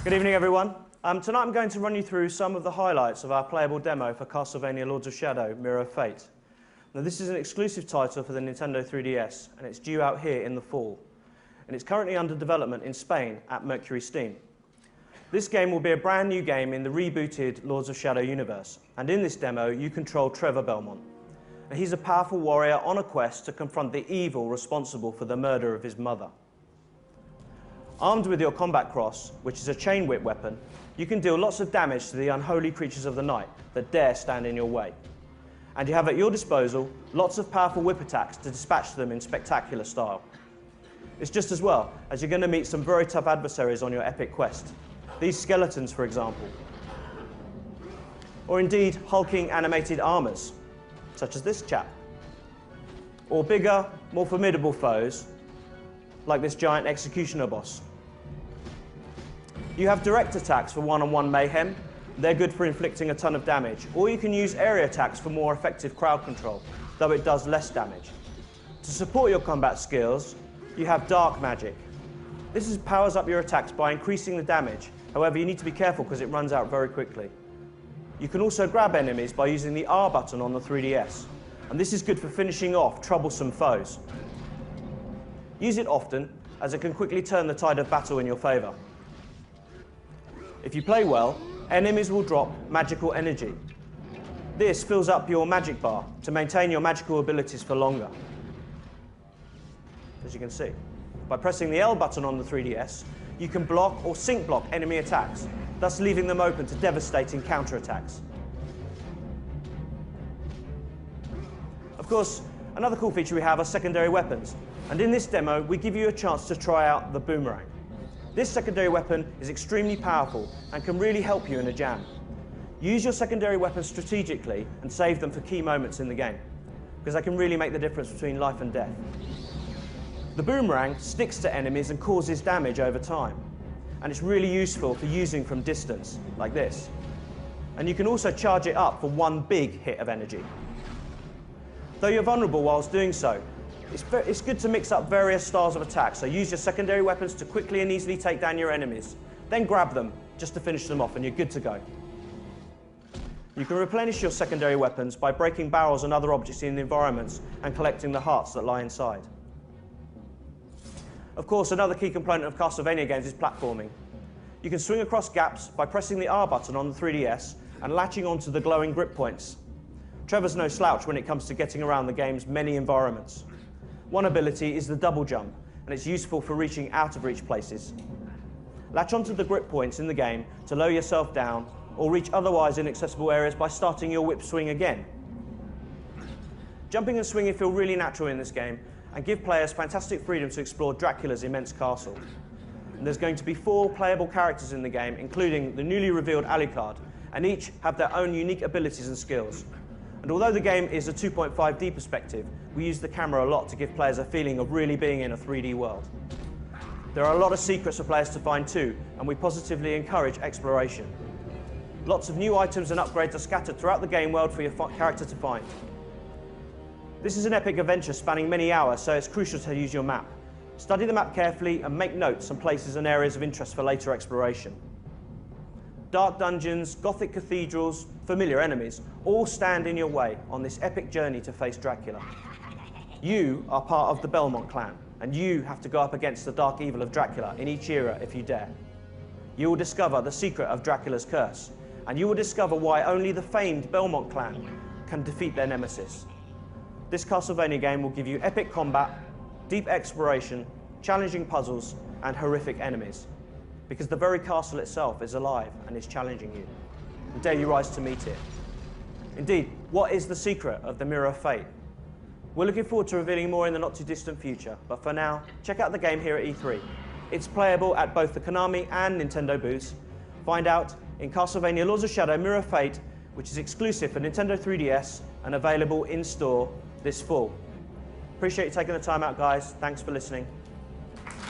Good evening, everyone. Tonight I'm going to run you through some of the highlights of our playable demo for Castlevania Lords of Shadow Mirror of Fate. Now, this is an exclusive title for the Nintendo 3DS, and it's due out here in the fall. And it's currently under development in Spain at Mercury Steam. This game will be a brand new game in the rebooted Lords of Shadow universe, and in this demo you control Trevor Belmont. And he's a powerful warrior on a quest to confront the evil responsible for the murder of his mother. Armed with your combat cross, which is a chain whip weapon, you can deal lots of damage to the unholy creatures of the night that dare stand in your way. And you have at your disposal lots of powerful whip attacks to dispatch them in spectacular style. It's just as well, as you're going to meet some very tough adversaries on your epic quest. These skeletons, for example. Or indeed, hulking animated armors, such as this chap. Or bigger, more formidable foes, like this giant executioner boss. You have direct attacks for one-on-one mayhem. They're good for inflicting a ton of damage. Or you can use area attacks for more effective crowd control, though it does less damage. To support your combat skills, you have dark magic. This powers up your attacks by increasing the damage. However, you need to be careful because it runs out very quickly. You can also grab enemies by using the R button on the 3DS. And this is good for finishing off troublesome foes. Use it often, as it can quickly turn the tide of battle in your favour. If you play well, enemies will drop magical energy. This fills up your magic bar to maintain your magical abilities for longer. As you can see, by pressing the L button on the 3DS, you can block or sync block enemy attacks, thus leaving them open to devastating counterattacks. Of course, another cool feature we have are secondary weapons. And in this demo, we give you a chance to try out the boomerang. This secondary weapon is extremely powerful and can really help you in a jam. Use your secondary weapons strategically and save them for key moments in the game, because they can really make the difference between life and death. The boomerang sticks to enemies and causes damage over time, and it's really useful for using from distance, like this. And you can also charge it up for one big hit of energy. Though you're vulnerable whilst doing so, it's good to mix up various styles of attack, so use your secondary weapons to quickly and easily take down your enemies. Then grab them just to finish them off and you're good to go. You can replenish your secondary weapons by breaking barrels and other objects in the environments and collecting the hearts that lie inside. Of course, another key component of Castlevania games is platforming. You can swing across gaps by pressing the R button on the 3DS and latching onto the glowing grip points. Trevor's no slouch when it comes to getting around the game's many environments. One ability is the double jump, and it's useful for reaching out-of-reach places. Latch onto the grip points in the game to lower yourself down, or reach otherwise inaccessible areas by starting your whip swing again. Jumping and swinging feel really natural in this game, and give players fantastic freedom to explore Dracula's immense castle. And there's going to be 4 playable characters in the game, including the newly revealed Alucard, and each have their own unique abilities and skills. And although the game is a 2.5D perspective, we use the camera a lot to give players a feeling of really being in a 3D world. There are a lot of secrets for players to find too, and we positively encourage exploration. Lots of new items and upgrades are scattered throughout the game world for your character to find. This is an epic adventure spanning many hours, so it's crucial to use your map. Study the map carefully and make notes on places and areas of interest for later exploration. Dark dungeons, gothic cathedrals, familiar enemies, all stand in your way on this epic journey to face Dracula. You are part of the Belmont clan, and you have to go up against the dark evil of Dracula in each era if you dare. You will discover the secret of Dracula's curse, and you will discover why only the famed Belmont clan can defeat their nemesis. This Castlevania game will give you epic combat, deep exploration, challenging puzzles, and horrific enemies. Because the very castle itself is alive and is challenging you. And dare you rise to meet it. Indeed, what is the secret of the Mirror of Fate? We're looking forward to revealing more in the not too distant future, but for now, check out the game here at E3. It's playable at both the Konami and Nintendo booths. Find out in Castlevania Lords of Shadow Mirror of Fate, which is exclusive for Nintendo 3DS and available in store this fall. Appreciate you taking the time out, guys. Thanks for listening.